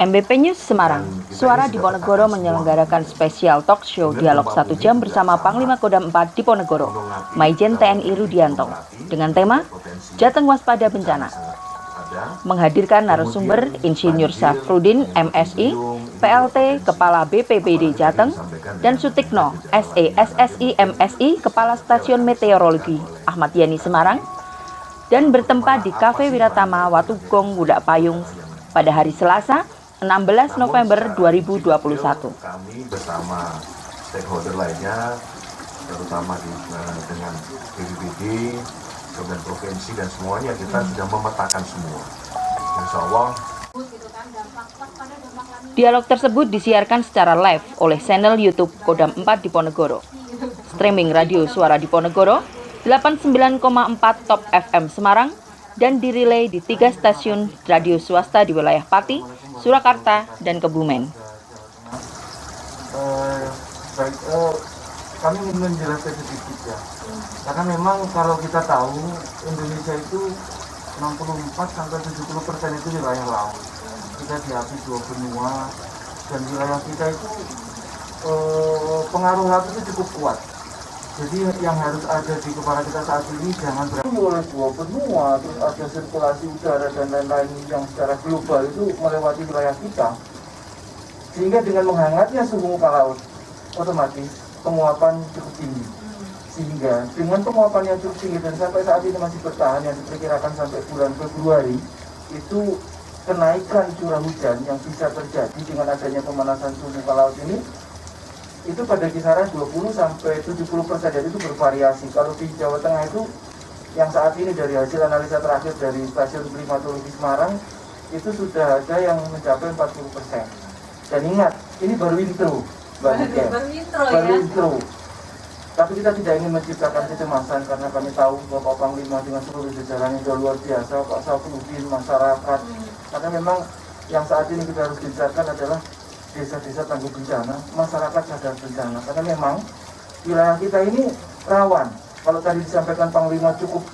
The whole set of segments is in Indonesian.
MBP News Semarang, Suara Diponegoro menyelenggarakan spesial talk show dialog 1 jam bersama Panglima Kodam 4 Diponegoro, Maijen TNI Rudianto, dengan tema Jateng Waspada Bencana. Menghadirkan narasumber Insinyur Safrudin MSI, PLT Kepala BPBD Jateng, dan Sutikno SESSI MSI Kepala Stasiun Meteorologi Ahmad Yani Semarang, dan bertempat di Cafe Wiratama Watugong Budak Payung pada hari Selasa 16 November 2021. Kami bersama stakeholder lainnya, terutama dengan BPBD, kemudian provinsi dan semuanya kita sudah memetakan semua. Insya Allah. Dialog tersebut disiarkan secara live oleh channel YouTube Kodam 4 Diponegoro, streaming radio Suara Diponegoro 89,4 Top FM Semarang, dan dirilai di 3 stasiun radio swasta di wilayah Pati, Surakarta, dan Kebumen. Kami ingin menjelaskan sedikit ya, karena memang kalau kita tahu Indonesia itu 64-70% itu wilayah laut. Kita diapit 2 benua, dan wilayah kita itu pengaruh laut itu cukup kuat. Jadi yang harus ada di kepala kita saat ini jangan berarti oleh 2 benua, terus ada sirkulasi udara dan lain-lain yang secara global itu melewati wilayah kita. Sehingga dengan menghangatnya suhu muka laut, otomatis penguapan cukup tinggi. Sehingga dengan penguapan yang cukup tinggi dan sampai saat ini masih bertahan yang diperkirakan sampai bulan Februari, itu kenaikan curah hujan yang bisa terjadi dengan adanya pemanasan suhu muka laut ini itu pada kisaran 20-70%, jadi itu bervariasi. Kalau di Jawa Tengah itu yang saat ini dari hasil analisa terakhir dari Stasiun Klimatologi Semarang itu sudah ada yang mencapai 40%. Dan ingat, ini baru intro, baru intro. Tapi kita tidak ingin menciptakan kecemasan karena kami tahu Bapak Panglima dengan seluruh jajarannya sudah luar biasa, Pak Safrudin, masyarakat. Karena memang yang saat ini kita harus gencarkan adalah desa-desa tangguh bencana, masyarakat sadar bencana. Karena memang wilayah kita ini rawan. Kalau tadi disampaikan Panglima cukup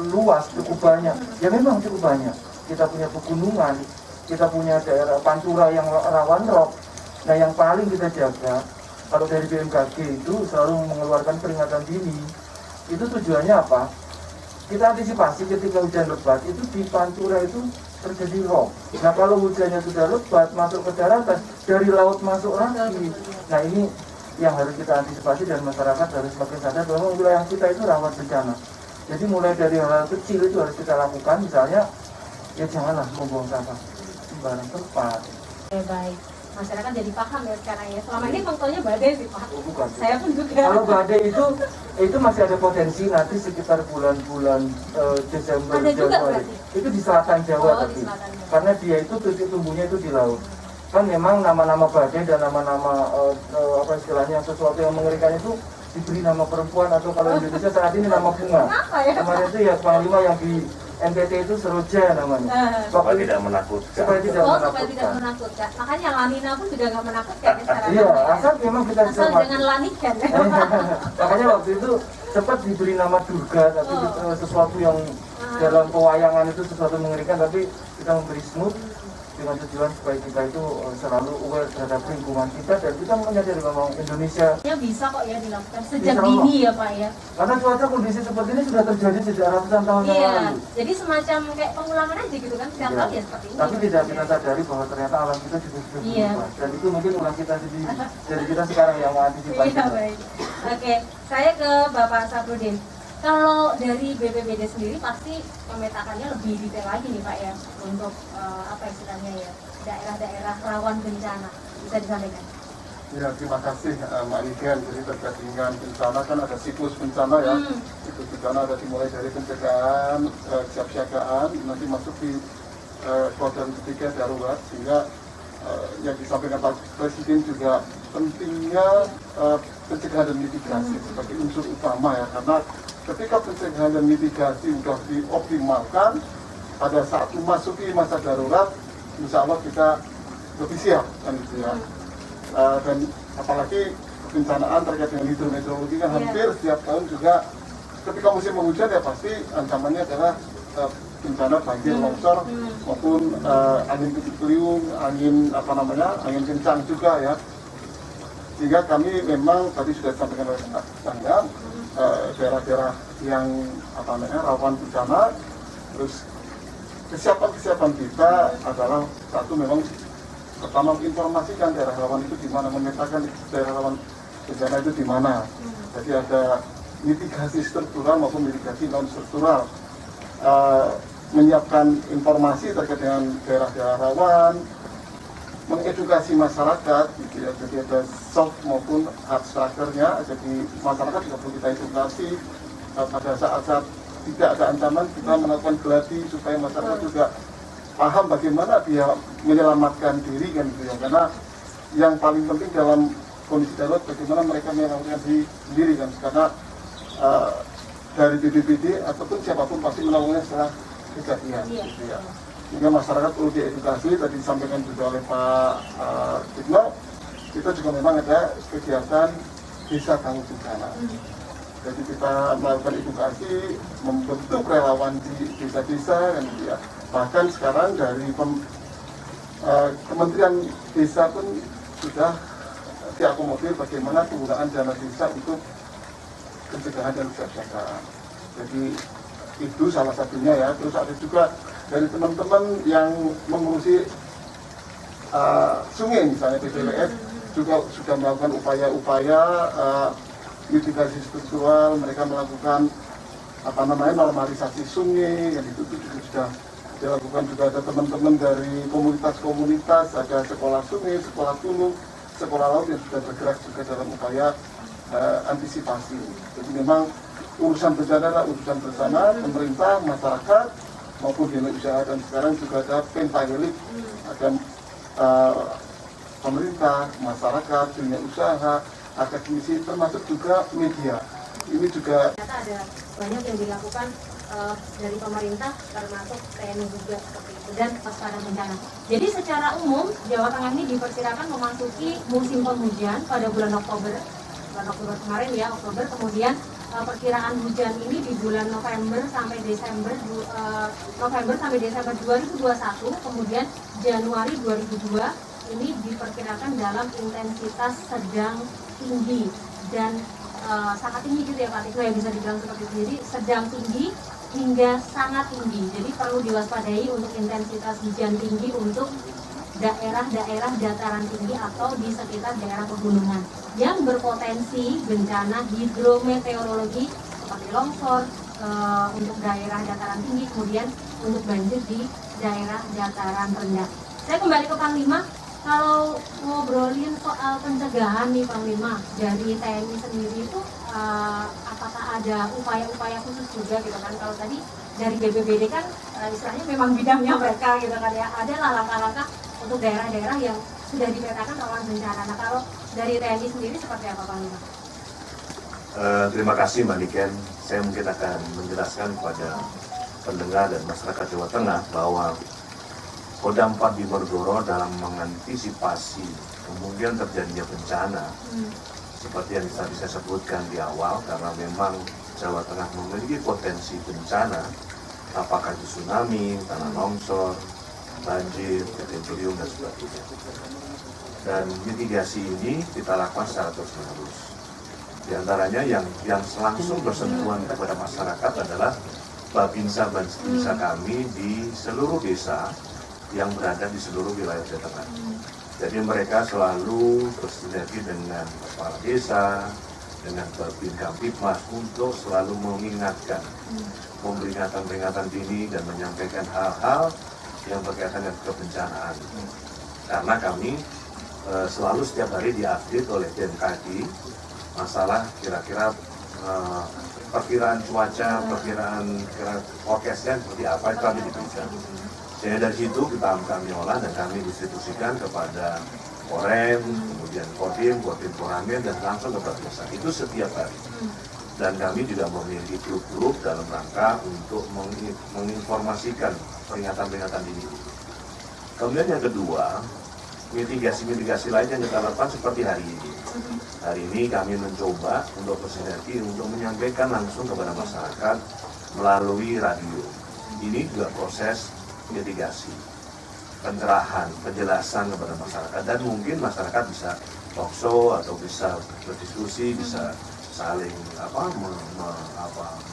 luas, cukup banyak. Ya memang cukup banyak. Kita punya pegunungan, kita punya daerah pantura yang rawan rob. Nah yang paling kita jaga, kalau dari BMKG itu selalu mengeluarkan peringatan dini. Itu tujuannya apa? Kita antisipasi ketika hujan lebat itu di pantura itu terjadi rob. Nah kalau hujannya sudah lebat masuk ke daratan, dari laut masuk lagi. Nah ini yang harus kita antisipasi dan masyarakat harus semakin sadar bahwa wilayah kita itu rawan bencana. Jadi mulai dari hal kecil itu harus kita lakukan, misalnya ya janganlah membuang sampah sembarang tempat. Baik, masyarakat jadi paham ya sekarang ya. Selama ini contohnya badai sih Pak. Oh, bukan. Saya pun juga. Kalau badai itu masih ada potensi nanti sekitar bulan-bulan Desember, Januari. Itu di selatan Jawa tapi karena dia itu titik tumbuhnya itu di laut. Kan memang nama-nama badai dan nama-nama apa istilahnya sesuatu yang mengerikan itu diberi nama perempuan atau kalau Indonesia saat ini nama bunga. Kemarin itu ya Panglima yang di NTT itu Seroja namanya. Supaya tidak menakutkan. Supaya tidak menakutkan. Makanya lanina pun juga nggak menakutkan ya secara iya, asal memang kita asal dengan lanikan. Makanya waktu itu sempat diberi nama Durga, tapi sesuatu yang dalam pewayangan itu sesuatu mengerikan, tapi kita memberi smooth dengan tujuan supaya kita itu selalu aware terhadap lingkungan kita dan kita menyadari bahwa Indonesia ya bisa kok ya dilakukan sejak dini ya Pak ya. Karena cuaca kondisi seperti ini sudah terjadi sejak ratusan tahun yang lalu. Jadi semacam kayak pengulangan aja gitu kan setiap tahun ya seperti ini. Tapi tidak kita sadari bahwa ternyata alam kita juga sudah berubah dan itu mungkin ulang kita sendiri. Jadi kita sekarang yang mengantisipasi. Iya baik. Oke, saya ke Bapak Safrudin. Kalau dari BPBD sendiri pasti memetakannya lebih detail lagi nih Pak ya untuk apa istilahnya ya daerah-daerah rawan bencana, bisa disampaikan? Ya terima kasih Mbak Niken. Jadi terkait dengan bencana kan ada siklus bencana ya. Siklus bencana ada dimulai dari pencegahan, kesiapsiagaan, nanti masuk di kuadran ketiga darurat sehingga yang disampaikan Pak Presiden juga pentingnya pencegahan dan mitigasi sebagai unsur utama ya karena ketika pencegahan dan mitigasi sudah dioptimalkan, pada saat memasuki masa darurat, insya Allah kita lebih siap kan gitu ya. Dan apalagi kebencanaan terkait dengan hidrometeorologi kan hampir setiap tahun juga ketika musim penghujan ya pasti ancamannya adalah bencana banjir, longsor maupun angin puting beliung, angin angin kencang juga ya. Sehingga kami memang tadi sudah disampaikan oleh saya, daerah-daerah yang rawan bencana, terus kesiapan kita adalah satu memang pertama menginformasikan daerah rawan itu di mana, memetakan daerah rawan bencana itu di mana. Jadi ada mitigasi struktural maupun mitigasi non struktural, menyiapkan informasi terkait dengan daerah-daerah rawan, mengedukasi masyarakat, gitu ya. Jadi ada soft maupun hard structure-nya. Jadi masyarakat juga perlu kita edukasi pada saat-saat tidak ada ancaman, kita melakukan gladi supaya masyarakat juga paham bagaimana dia menyelamatkan diri kan gitu ya. Karena yang paling penting dalam kondisi darurat bagaimana mereka menyelamatkan diri sendiri kan. Karena dari BPBD ataupun siapapun pasti melakukannya setelah kejadian gitu ya. Sehingga masyarakat perlu diedukasi. Tadi disampaikan juga oleh Pak Dikno, kita juga memang ada kegiatan desa tangguh bencana. Jadi kita melakukan edukasi, membentuk relawan di desa-desa kan gitu ya. Bahkan sekarang dari Kementerian Desa pun sudah diakomodir bagaimana penggunaan dana desa untuk pencegahan dan kesiapsiagaan. Jadi itu salah satunya ya. Terus ada juga dari teman-teman yang mengurusi sungai, misalnya BPWS juga sudah melakukan upaya-upaya mitigasi struktural. Mereka melakukan normalisasi sungai, yang itu juga sudah dilakukan. Juga ada teman-teman dari komunitas-komunitas, ada sekolah sungai, sekolah gunung, sekolah laut yang sudah bergerak juga dalam upaya antisipasi. Jadi memang urusan bencana adalah urusan bersama pemerintah, masyarakat maupun dunia usaha, dan sekarang juga ada pentahelik, ada pemerintah, masyarakat, dunia usaha, akademisi, termasuk juga media. Ini juga ternyata ada banyak yang dilakukan dari pemerintah, termasuk TNI juga seperti itu, dan waspada bencana. Jadi secara umum Jawa Tengah ini diperkirakan memasuki musim penghujan pada bulan Oktober kemarin ya, Oktober. Kemudian perkiraan hujan ini di bulan November sampai Desember 2021, kemudian Januari 2002 ini diperkirakan dalam intensitas sedang tinggi dan sangat tinggi gitu ya Pak Tikno, yang bisa dibilang seperti itu. Jadi sedang tinggi hingga sangat tinggi. Jadi perlu diwaspadai untuk intensitas hujan tinggi untuk daerah-daerah dataran tinggi atau di sekitar daerah pegunungan yang berpotensi bencana hidrometeorologi seperti longsor untuk daerah dataran tinggi, kemudian untuk banjir di daerah dataran rendah. Saya kembali ke Panglima, kalau ngobrolin soal pencegahan nih Panglima, dari TNI sendiri itu apakah ada upaya-upaya khusus juga gitu kan? Kalau tadi dari BPBD kan istilahnya memang bidangnya mereka gitu kan ya, adalah langkah-langkah untuk daerah-daerah yang sudah dipetakan rawan bencana. Nah kalau dari TNI sendiri seperti apa Panglima? Terima kasih Mbak Niken. Saya mungkin akan menjelaskan kepada pendengar dan masyarakat Jawa Tengah bahwa Kodam 4 di Morogoro dalam mengantisipasi kemungkinan terjadinya bencana seperti yang bisa saya sebutkan di awal, karena memang Jawa Tengah memiliki potensi bencana, apakah itu tsunami, tanah longsor, banjir, puting beliung dan sebagainya. Dan mitigasi ini kita lakukan secara terus-menerus. Di antaranya yang langsung bersentuhan kepada masyarakat adalah babinsa-babinsa kami di seluruh desa yang berada di seluruh wilayah Jawa Tengah. Jadi mereka selalu bersinergi dengan kepala desa, dengan Babin Kamtipmas untuk selalu mengingatkan, memberi peringatan dini dan menyampaikan hal-hal yang berkaitan dengan kebencanaan. Karena kami selalu setiap hari diupdate oleh BMKG masalah kira-kira perkiraan cuaca, perkiraan forecastnya seperti apa, itu kami diberikan. Jadi dari situ kami olah dan kami distribusikan kepada Korem, kemudian Kodim, Koramil, dan langsung ke desa. Itu setiap hari. Dan kami juga memiliki grup-grup dalam rangka untuk menginformasikan peringatan-peringatan dini. Kemudian yang kedua, mitigasi lain yang kita lakukan seperti hari ini. Hari ini kami mencoba untuk bersinergi untuk menyampaikan langsung kepada masyarakat melalui radio. ini juga proses mitigasi, pencerahan, penjelasan kepada masyarakat, dan mungkin masyarakat bisa talk show atau bisa berdiskusi, bisa saling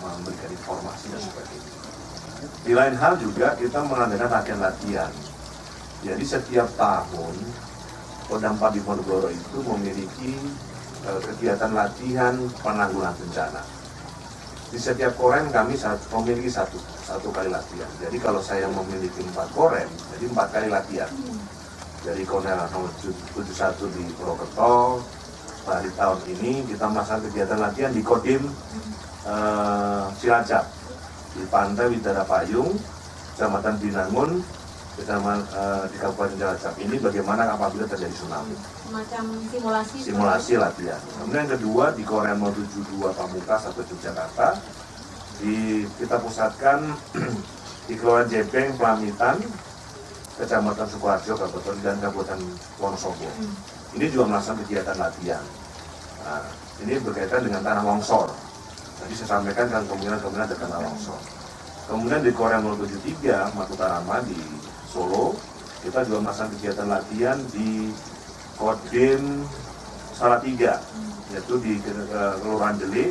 memberikan informasi dan sebagainya. Di lain hal juga kita mengadakan latihan-latihan. Jadi setiap tahun Kodam 4 di Ponorogo itu memiliki kegiatan latihan penanggulangan bencana. Di setiap korem kami memiliki satu kali latihan. Jadi kalau saya memiliki 4 korem, jadi 4 kali latihan. Dari Korem nomor 71 di Purwokerto, di tahun ini kita melaksanakan kegiatan latihan di Kodim Cilacap, di Pantai Widara Payung, Kecamatan Binangun, di Kabupaten Cilacap. Ini bagaimana apabila terjadi tsunami. Semacam Simulasi latihan. Kemudian yang kedua di Korem 72 Pamungkas atau Yogyakarta, kita pusatkan di Kelurahan Jepeng, Pelamitan, Kecamatan Sukoharjo, Kabupaten dan Kabupaten Wonosobo. Ini juga melaksanakan kegiatan latihan. Nah, ini berkaitan dengan tanah longsor. Tadi saya sampaikan kan kemungkinan ada tanah longsor. Kemudian di Korem 073 Matutarama di Solo, kita juga melaksanakan kegiatan latihan di Kodim Salatiga, yaitu di Kelurahan Delik,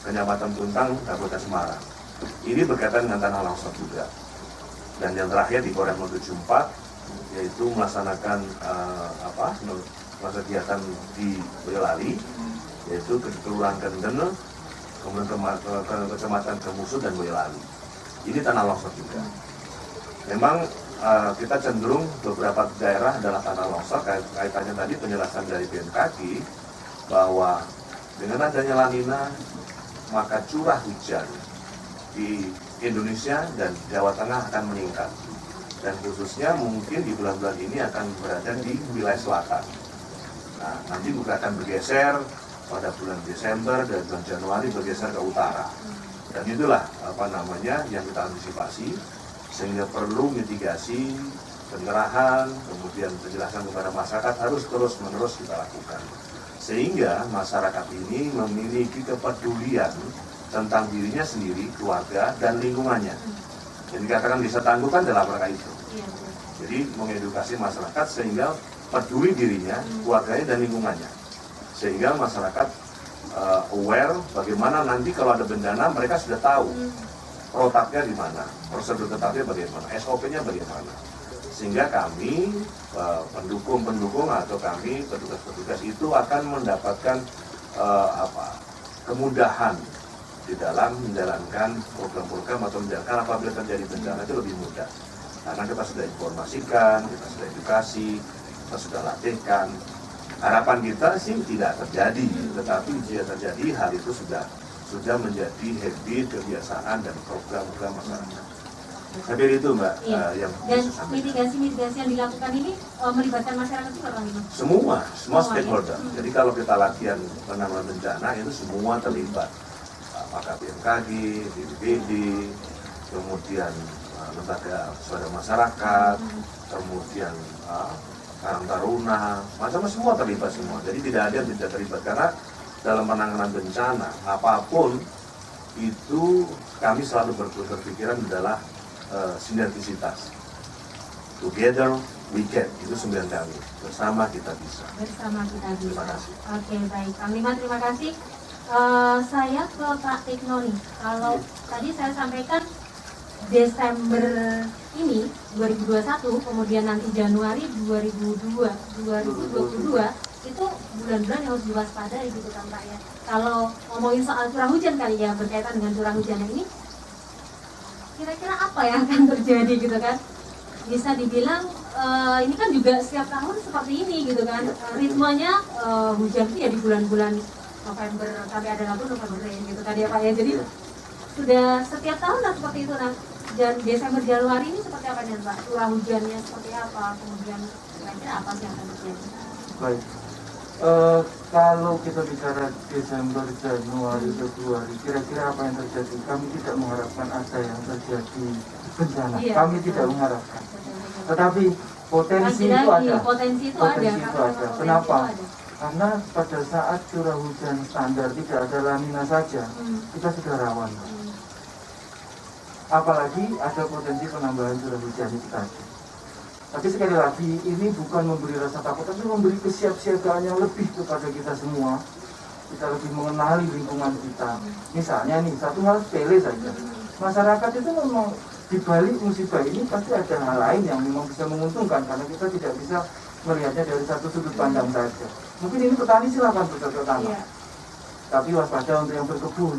Kecamatan Tuntang, Kabupaten Semarang. Ini berkaitan dengan tanah longsor juga. Dan yang terakhir di Korem 074, yaitu melaksanakan kegiatan di Boyolali, yaitu ke Kelurahan Kendene, kemudian ke Kecamatan Kemusu dan Boyolali. Ini tanah longsor juga. Memang kita cenderung beberapa daerah adalah tanah longsor, kaitannya tadi penjelasan dari BMKG bahwa dengan adanya La Nina, maka curah hujan di Indonesia dan Jawa Tengah akan meningkat, dan khususnya mungkin di bulan-bulan ini akan berada di wilayah selatan. Nah, nanti juga akan bergeser pada bulan Desember dan bulan Januari bergeser ke utara, dan itulah yang kita antisipasi, sehingga perlu mitigasi, pencerahan, kemudian penjelasan kepada masyarakat harus terus-menerus kita lakukan, sehingga masyarakat ini memiliki kepedulian tentang dirinya sendiri, keluarga, dan lingkungannya. Jadi dikatakan desa tangguh kan dalam rangka itu. Jadi mengedukasi masyarakat sehingga peduli dirinya, keluarganya, dan lingkungannya. Sehingga masyarakat aware bagaimana nanti kalau ada bencana, mereka sudah tahu protapnya di mana, prosedur tetapnya bagaimana, SOP-nya bagaimana. Sehingga kami, pendukung-pendukung atau kami, petugas-petugas itu akan mendapatkan kemudahan di dalam menjalankan program-program atau menjalankan apabila terjadi bencana itu lebih mudah. Karena kita sudah informasikan, kita sudah edukasi, kita sudah latihkan. Harapan kita sih tidak terjadi, tetapi jika terjadi hal itu sudah menjadi habit, kebiasaan, dan program-program masyarakat. Saya pikir itu Mbak yang dan mitigasi yang dilakukan ini melibatkan masyarakat juga Bang Iman? Semua stakeholder. Jadi kalau kita latihan penanggulangan bencana itu semua terlibat. Apakah BMKG, BPBD, kemudian lembaga swadaya masyarakat, kemudian Karang Taruna, macam-macam semua terlibat semua. Jadi tidak ada yang tidak terlibat, karena dalam penanganan bencana apapun itu kami selalu berpikiran adalah sinergisitas. Together we can, itu 9 kami. Bersama kita bisa. Bersama kita bisa. Terima kasih. Oke, baik. Panglima, terima kasih. Saya ke Pak Tikno nih. Kalau tadi saya sampaikan Desember ini 2021, kemudian nanti Januari 2022 itu bulan-bulan yang harus diwaspadai gitu kan Pak ya. Kalau ngomongin soal curah hujan kali ya, berkaitan dengan curah hujan ini, kira-kira apa yang akan terjadi gitu kan? Bisa dibilang ini kan juga setiap tahun seperti ini gitu kan, ritmenya hujan itu ya di bulan-bulan November sampai ada lagu November gitu kan ya Pak ya. Jadi sudah setiap tahun lah seperti itu. Nah, dan Desember Januari ini seperti apa nih Pak? Curah hujannya seperti apa? Kemudian kira-kira apa sih yang akan terjadi? Baik. Kalau kita bicara Desember, Januari, Februari, kira-kira apa yang terjadi? Kami tidak mengharapkan ada yang terjadi bencana. Iya, Kami betul. tidak mengharapkan. Tetapi potensi itu Lagi-lagi, ada. Potensi itu Potensi itu ada. Potensi Kenapa? itu ada. Karena pada saat curah hujan standar tidak ada La Nina saja, kita sudah rawan. apalagi ada potensi penambahan curah hujan itu tadi. Tapi sekali lagi, ini bukan memberi rasa takut, tapi memberi kesiapsiagaan yang lebih kepada kita semua. Kita lebih mengenali lingkungan kita. Misalnya nih, satu hal sepele saja. Masyarakat itu memang di balik musibah ini pasti ada hal lain yang memang bisa menguntungkan, karena kita tidak bisa melihatnya dari satu sudut pandang saja. Mungkin ini petani silakan bercocok tanam, tapi waspada untuk yang berkebun.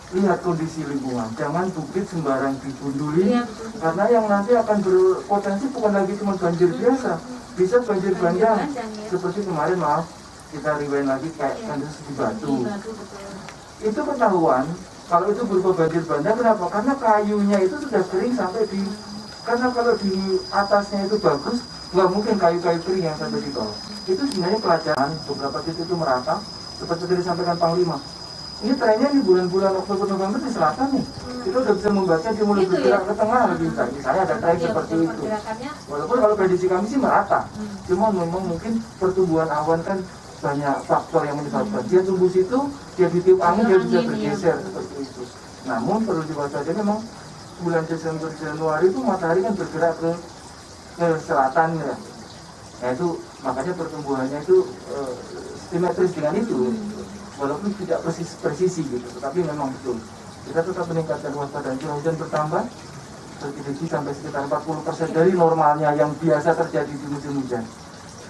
Lihat kondisi lingkungan, jangan bukit sembarang digunduli, karena yang nanti akan berpotensi bukan lagi cuma banjir biasa, bisa banjir bandang, seperti kemarin maaf kita rewind lagi kayak kasus di Batu. Itu ketahuan kalau itu berupa banjir bandang. Kenapa? Karena kayunya itu sudah kering sampai di, karena kalau di atasnya itu bagus, nggak mungkin kayu-kayu kering yang sampai di bawah. Itu sebenarnya pelajaran, beberapa titik itu merata, seperti tadi disampaikan Panglima. Ini trennya di bulan-bulan Oktober November di selatan nih, kita udah bisa membaca dia mulai bergerak ke tengah lebih baik. Misalnya ada tren seperti itu. Walaupun kalau prediksi kami sih merata, cuma memang mungkin pertumbuhan awan kan banyak faktor yang menyebabkan. Dia tumbuh situ, dia ditiup angin, dia bisa bergeser seperti itu. Namun perlu diwaspadai memang bulan Desember Januari itu matahari kan bergerak ke selatan ya. Nah itu makanya pertumbuhannya itu simetris dengan itu. Walaupun tidak presisi gitu, tetapi memang betul. Kita tetap meningkatkan waspadaan. Curah hujan bertambah, prediksi sampai sekitar 40% dari normalnya yang biasa terjadi di musim hujan.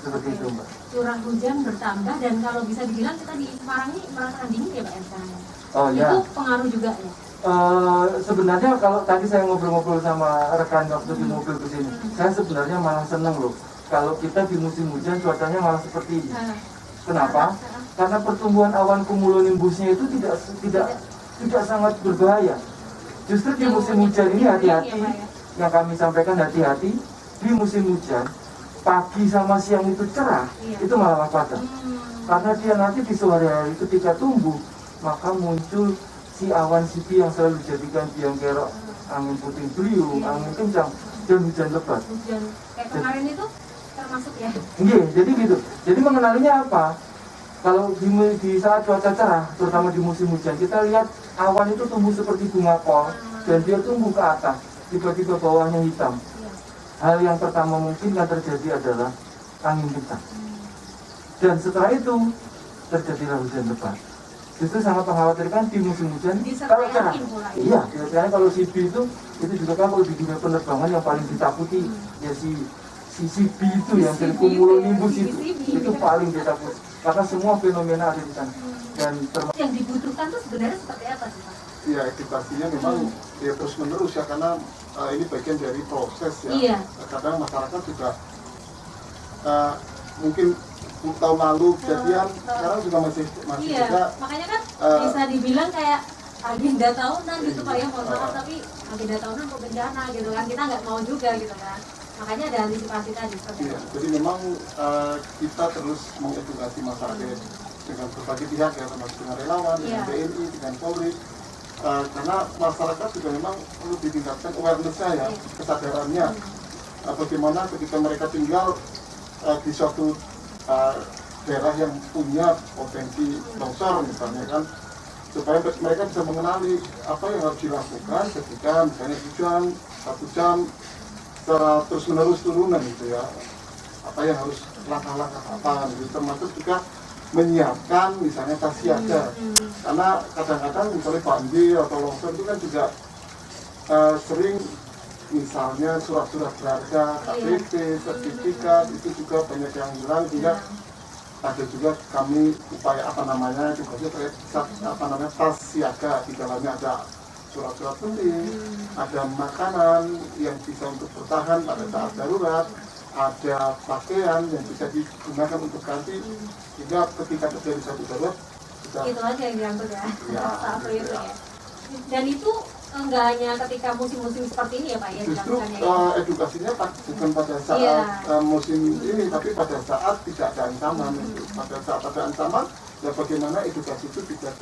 Seperti itu, Mbak. Curah hujan bertambah, dan kalau bisa dibilang kita di Semarang ini merasakan dingin ya Pak ya sekarang? Oh ya. Itu pengaruh juga ya? Sebenarnya kalau tadi saya ngobrol-ngobrol sama rekan waktu di mobil ke sini, saya sebenarnya malah seneng loh. Kalau kita di musim hujan cuacanya malah seperti ini. Kenapa? Karena pertumbuhan awan cumulonimbusnya itu tidak sangat berbahaya. Justru di musim hujan ini hati-hati, yang kami sampaikan hati-hati, di musim hujan, pagi sama siang itu cerah, itu malah waspada. Karena dia nanti di sore hari ketika tumbuh, maka muncul si awan sipi yang selalu dijadikan biang kerok, angin puting beliung, angin kencang, dan hujan lebat. Hujan kayak kemarin itu termasuk ya? Iya, jadi gitu. Jadi mengenalinya apa? Kalau di saat cuaca cerah, terutama di musim hujan, kita lihat awan itu tumbuh seperti bunga kol, dan dia tumbuh ke atas, tiba-tiba bawahnya hitam. Hal yang pertama mungkin yang terjadi adalah angin kencang. Dan setelah itu, terjadilah hujan lebat. Justru sangat mengkhawatirkan di musim hujan kalau cerah. Iya, biasanya kalau CB itu juga kan kalau di dunia penerbangan yang paling ditakuti ya si CB itu yang dari cumulonimbus itu paling ditakuti. Karena semua fenomena ada di sana. Dan yang dibutuhkan tuh sebenarnya seperti apa sih Pak? Ya edukasinya memang ya terus menerus ya, karena ini bagian dari proses ya. Iya. Kadang masyarakat juga mungkin tahun lalu kejadian, sekarang juga masih iya. juga. Makanya kan bisa dibilang kayak agenda tahunan gitu Pak ya, mohon maaf, tapi agenda tahunan untuk bencana gitu kan, kita nggak mau juga gitu kan. Makanya ada antisipasi tadi. Iya, jadi memang kita terus mengedukasi masyarakat dengan berbagai pihak ya, termasuk dengan relawan, dengan TNI, dengan Polri, karena masyarakat juga memang perlu ditingkatkan awareness-nya ya, kesadarannya. Bagaimana ketika mereka tinggal di suatu daerah yang punya potensi longsor misalnya kan, supaya mereka bisa mengenali apa yang harus dilakukan ketika misalnya hujan 1 jam terus menerus turunan gitu ya, apa yang harus langkah-langkah apa gitu, termasuk juga menyiapkan misalnya tas siaga, karena kadang-kadang misalnya banjir atau longsor itu kan juga sering misalnya surat-surat berharga, KTP, sertifikat itu juga banyak yang hilang, sehingga ada juga kami upaya tas siaga, di dalamnya ada surat-surat penting, ada makanan yang bisa untuk bertahan pada saat darurat, ada pakaian yang bisa digunakan untuk ganti, sehingga ketika terjadi satu darurat itu aja yang diangkut ya, saat itu ya. Dan itu enggak hanya ketika musim-musim seperti ini ya Pak ya? Justru edukasinya bukan pada saat musim ini, tapi pada saat tidak ada ancaman. Pada saat ada ancaman, ya bagaimana edukasi itu bisa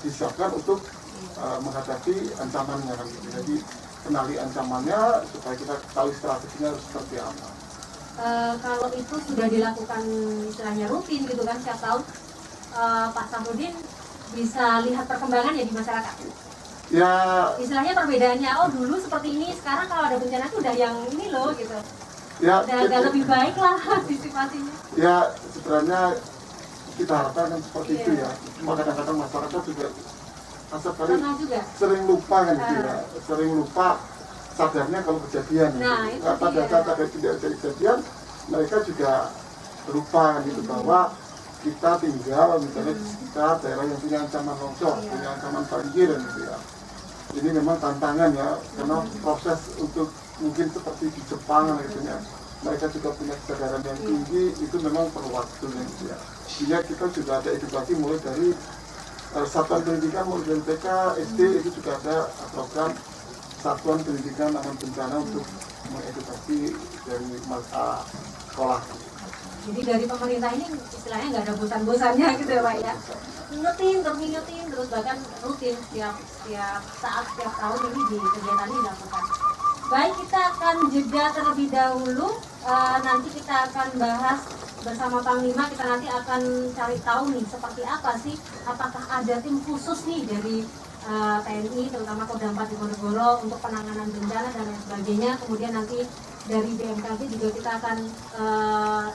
disiapkan untuk menghadapi ancamannya kan. Jadi kenali ancamannya supaya kita tahu strateginya harus seperti apa. Kalau itu sudah dilakukan istilahnya rutin gitu kan setiap tahun, Pak Samsudin bisa lihat perkembangan ya di masyarakat. Ya, Istilahnya perbedaannya, oh dulu seperti ini, sekarang kalau ada bencana itu udah yang ini loh gitu. ya, Udah agak lebih baik lah antisipasinya. ya sebenarnya kita harapkan kan seperti itu Iya. ya. Cuma kadang-kadang masyarakat juga kali Pernah juga. sering lupa kan gitu ya. Sering lupa sadarnya kalau kejadian. Nah, gitu. itu Pada dia. saat ada kejadian, mereka juga lupa kan gitu bahwa kita tinggal misalnya di sekitar daerah yang punya ancaman longsor, Iya. punya ancaman banjir dan gitu ya. Ini memang tantangan ya, karena proses untuk mungkin seperti di Jepang gitu ya. Mereka juga punya kesadaran yang tinggi, itu memang perlu waktu gitu ya. Sehingga kita sudah ada edukasi mulai dari satuan pendidikan, mulai dari TK, SD, itu juga ada program satuan pendidikan aman bencana untuk mengedukasi dari masa sekolah. Jadi dari pemerintah ini istilahnya nggak ada bosan-bosannya gitu ya Pak ya. Ngingetin, terus bahkan rutin setiap saat, setiap tahun ini di kegiatan ini dilakukan. Baik, kita akan jeda terlebih dahulu. Nanti kita akan bahas bersama Panglima, kita nanti akan cari tahu nih seperti apa sih, apakah ada tim khusus nih dari TNI, terutama Kodam 4 Diponegoro untuk penanganan bencana dan lain sebagainya. Kemudian nanti dari BMKG juga kita akan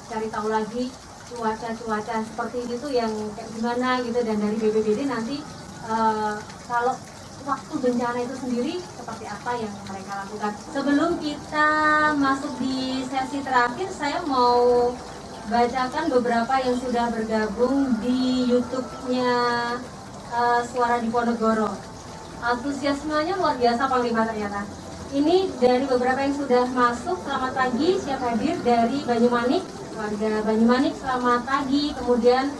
cari tahu lagi cuaca seperti ini tuh yang kayak gimana gitu, dan dari BPBD nanti kalau waktu bencana itu sendiri seperti apa yang mereka lakukan. Sebelum kita masuk di sesi terakhir, saya mau bacakan beberapa yang sudah bergabung di YouTube-nya Suara Diponegoro. Antusiasmenya luar biasa Panglima ternyata. Ini dari beberapa yang sudah masuk. Selamat pagi, siap hadir dari Banyumanik, warga Banyumanik, selamat pagi. Kemudian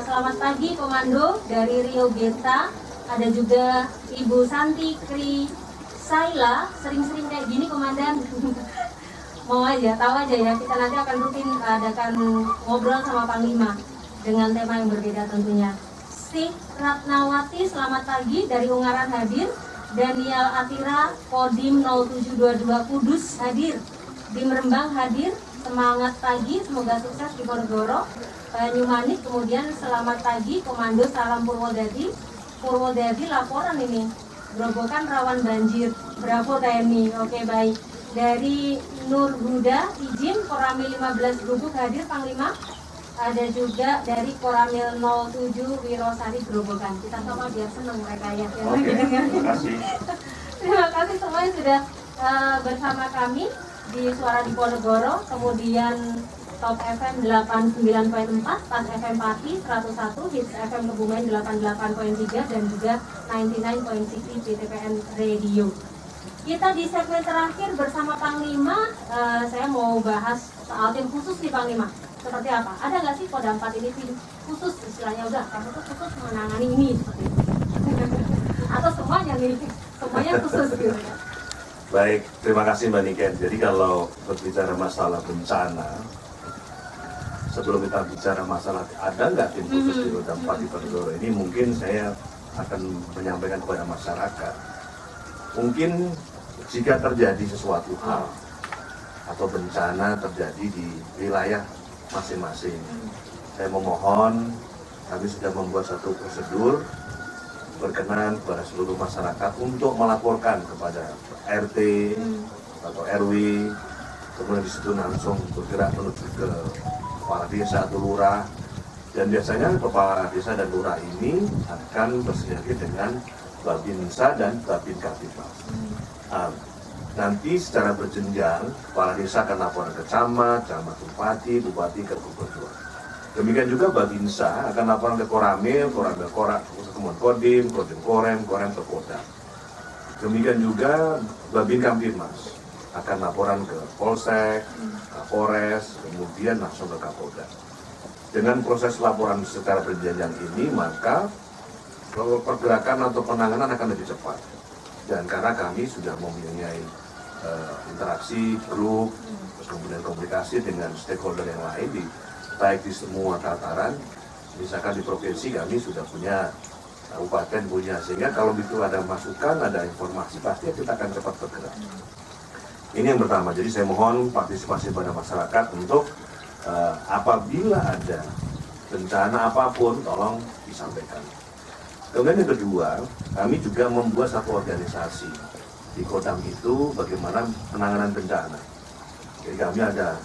selamat pagi Komando dari Rio Geta. Ada juga Ibu Santi Kri Saila, sering-sering kayak gini Komandan. Mau aja, tahu aja ya, kita nanti akan rutin adakan ngobrol sama Panglima dengan tema yang berbeda tentunya. Sih Ratnawati, selamat pagi dari Ungaran hadir. Daniel Atira, Kodim 0722 Kudus hadir. Dim Rembang hadir, semangat pagi, semoga sukses di Ponegoro. Banyumanik, kemudian selamat pagi, Komando Salam Purwodadi. Purwodadi laporan ini, Grobogan rawan banjir, bravo TNI, oke baik. Dari Nur Huda, izin Koramil 15 Gubuk hadir Panglima. Ada juga dari Koramil 07 Wirosari Grobogan. Kita sama biar senang mereka ya. Oke, terima kasih. Terima kasih semuanya sudah bersama kami di Suara Diponegoro, kemudian Top FM 89.4, Pas FM Pati 101, Hits FM Kebumen 88.3, dan juga 99.6 PTPN Radio. Kita di segmen terakhir bersama Panglima, saya mau bahas soal tim khusus nih Panglima. Seperti apa? Ada nggak sih Kodam 4 ini tim khusus, istilahnya udah kamu tuh khusus menangani ini seperti itu? Atau semuanya nih, semuanya khusus gitu ya? Baik, terima kasih Mbak Niken. Jadi kalau berbicara masalah bencana, sebelum kita bicara masalah ada nggak tim khusus di Kodam 4 Diponegoro, ini mungkin saya akan menyampaikan kepada masyarakat. Mungkin jika terjadi sesuatu hal atau bencana terjadi di wilayah masing-masing, saya memohon, kami sudah membuat satu prosedur berkenan kepada seluruh masyarakat untuk melaporkan kepada RT atau RW, kemudian di situ langsung bergerak menuju ke kepala desa atau lurah, dan biasanya kepala desa dan lurah ini akan bersinergi dengan Babinsa dan Babin Kapitmas. Nanti secara berjenjang, kepala desa akan laporan ke camat, bupati, bupati ke gubernur. Demikian juga Babinsa akan laporan ke Koramil, Koramil Korak, kemudian Kodim, Kodim Korem, Korem ke Kodam. Demikian juga Babin Kapitmas akan laporan ke Polsek, Kapolres, kemudian langsung ke Kapolda. Dengan proses laporan secara berjenjang ini, maka pergerakan atau penanganan akan lebih cepat. Dan karena kami sudah mempunyai interaksi grup, terus kemudian komunikasi dengan stakeholder yang lain baik di semua tataran, misalkan di provinsi kami sudah punya, kabupaten punya, sehingga kalau itu ada masukan, ada informasi, pasti kita akan cepat bergerak. Ini yang pertama. Jadi saya mohon partisipasi pada masyarakat untuk apabila ada bencana apapun, tolong disampaikan. Kemudian yang kedua, kami juga membuat satu organisasi di Kodam itu bagaimana penanganan bencana. Jadi kami ada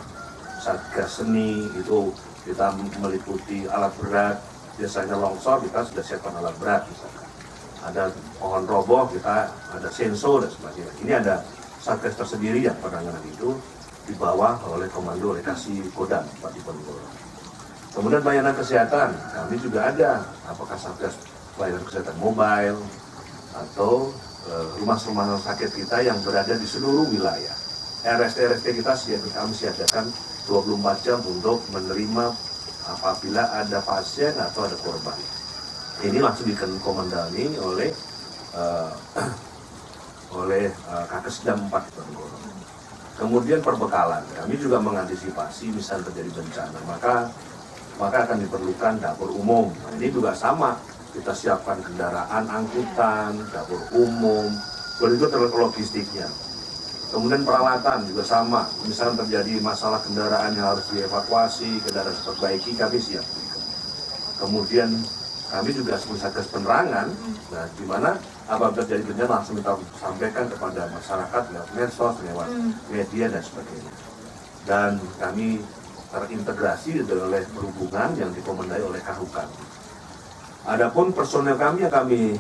satgas seni, itu kita meliputi alat berat, biasanya longsor kita sudah siapkan alat berat misalkan. Ada pohon roboh, kita ada sensor dan sebagainya. Ini ada satgas tersendiri yang penanganan itu di bawah oleh Komando Lekasi Kodam Pak Diponegoro. Kemudian pelayanan kesehatan, kami juga ada, apakah satgas pelayanan kesehatan mobile atau rumah-rumah sakit kita yang berada di seluruh wilayah. RST kita kami siapkan 24 jam untuk menerima apabila ada pasien atau ada korban. Ini langsung dikomandani oleh Kakesdam 4 Diponegoro. Kemudian perbekalan, kami juga mengantisipasi misal terjadi bencana, maka akan diperlukan dapur umum. Nah, ini juga sama, kita siapkan kendaraan angkutan, dapur umum, begitu terlalu logistiknya. Kemudian peralatan juga sama, misalnya terjadi masalah kendaraan yang harus dievakuasi, kendaraan diperbaiki, kami siap. Kemudian kami juga satgas penerangan, nah, di mana apabila terjadi bencana langsung kita sampaikan kepada masyarakat lewat medsos, lewat media dan sebagainya. Dan kami terintegrasi oleh perhubungan yang dikomandai oleh Kahukan. Adapun personel kami yang kami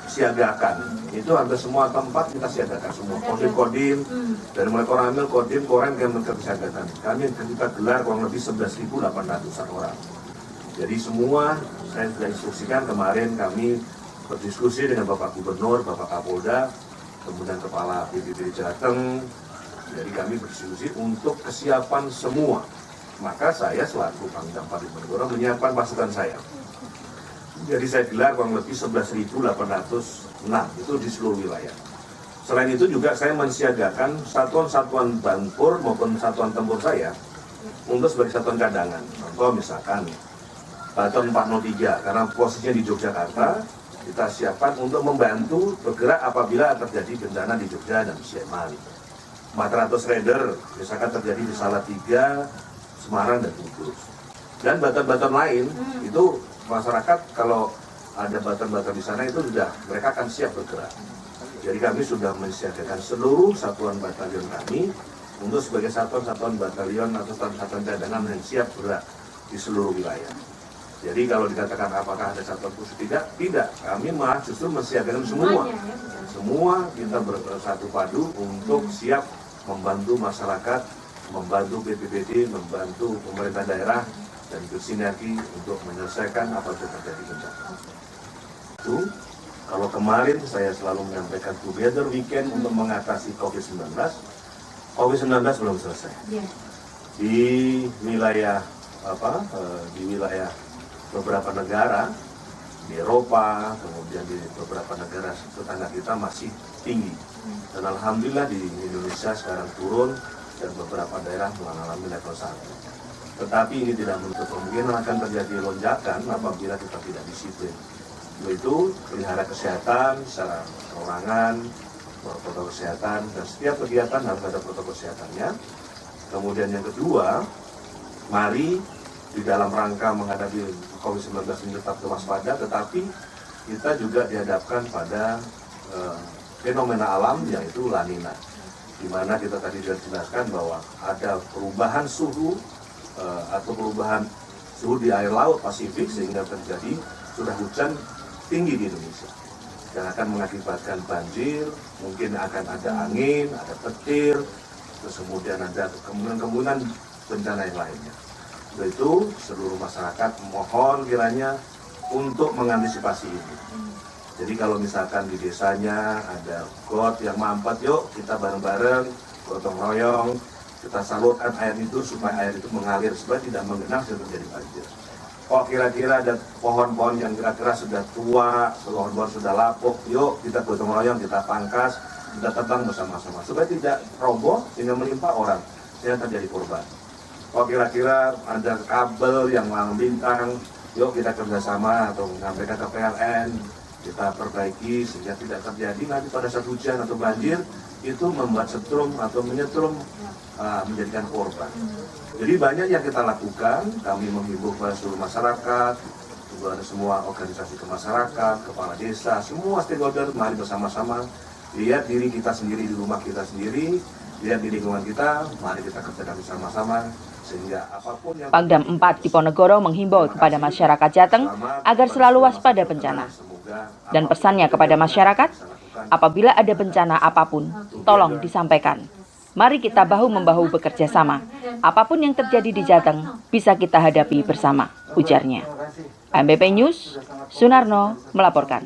siagakan, itu hampir semua tempat kita siagakan semua. Kodim, dari mulai Koramil, Kodim, Korem, yang kita siagakan. Kita gelar kurang lebih 11.800 orang. Jadi semua saya sudah instruksikan kemarin kami berdiskusi dengan Bapak Gubernur, Bapak Kapolda, kemudian Kepala BPBD Jateng. Jadi kami berdiskusi untuk kesiapan semua. Maka saya selaku Pangdam 4 Diponegoro menyiapkan pasukan saya. Jadi saya gelar kurang lebih 11.806 itu di seluruh wilayah. Selain itu juga saya mensiagakan satuan-satuan banpur maupun satuan tempur saya untuk sebagai satuan cadangan. Contoh misalkan Baton 403 karena posisinya di Yogyakarta, kita siapkan untuk membantu bergerak apabila terjadi bencana di Jogja dan Sleman. 400 Raider misalkan terjadi di Salatiga, Semarang dan Kudus. Dan baton-baton lain itu masyarakat kalau ada baton-baton di sana itu sudah mereka akan siap bergerak. Jadi kami sudah mensiagakan seluruh satuan batalion kami untuk sebagai satuan-satuan batalion atau satuan cadangan yang siap bergerak di seluruh wilayah. Jadi kalau dikatakan apakah ada satuan khusus tidak, kami malah justru mensiagakan semua. Semua kita bersatu padu untuk siap membantu masyarakat, membantu BPBD, membantu pemerintah daerah dan bersinergi untuk menyelesaikan apabila terjadi bencana. Itu kalau kemarin saya selalu menyampaikan together weekend untuk mengatasi COVID-19 belum selesai. Di wilayah beberapa negara di Eropa, kemudian di beberapa negara tetangga kita masih tinggi. Dan alhamdulillah di Indonesia sekarang turun dan beberapa daerah mengalami level 1. Tetapi ini tidak menutup kemungkinan akan terjadi lonjakan apabila kita tidak disiplin. Yaitu pelihara kesehatan secara perorangan, protokol kesehatan, dan setiap kegiatan harus ada protokol kesehatannya. Kemudian yang kedua, mari di dalam rangka menghadapi COVID-19 ini tetap waspada, tetapi kita juga dihadapkan pada fenomena alam yaitu La Nina, di mana kita tadi sudah jelaskan bahwa ada perubahan suhu atau perubahan suhu di air laut Pasifik sehingga terjadi curah hujan tinggi di Indonesia yang akan mengakibatkan banjir, mungkin akan ada angin, ada petir, terus kemudian ada kemungkinan bencana yang lainnya. Itu seluruh masyarakat mohon kiranya untuk mengantisipasi ini. Jadi kalau misalkan di desanya ada got yang mampet, yuk kita bareng-bareng gotong royong, kita salurkan air itu supaya air itu mengalir supaya tidak menggenang sehingga terjadi banjir. Kok kira-kira ada pohon-pohon yang kira-kira sudah tua, pohon-pohon sudah lapuk, yuk kita gotong royong, kita pangkas, kita tebang bersama-sama supaya tidak roboh sehingga menimpa orang sehingga terjadi korban. Kok kira-kira ada kabel yang malang bintang, yuk kita kerjasama atau menyampaikan ke PLN, kita perbaiki sehingga tidak terjadi nanti pada saat hujan atau banjir itu membuat setrum atau menyetrum menjadikan korban. Jadi banyak yang kita lakukan, kami menghimbau kepada seluruh masyarakat, kepada semua organisasi kemasyarakat, kepala desa, semua stakeholder, mari bersama-sama lihat diri kita sendiri di rumah kita sendiri, lihat di lingkungan kita, mari kita kerjakan bersama-sama sehingga apapun yang Pangdam 4 Diponegoro menghimbau kepada masyarakat Jateng agar selalu waspada bencana. Dan pesannya kepada masyarakat, apabila ada bencana apapun, tolong disampaikan. Mari kita bahu-membahu bekerja sama. Apapun yang terjadi di Jateng bisa kita hadapi bersama, ujarnya. MBP News, Sunarno melaporkan.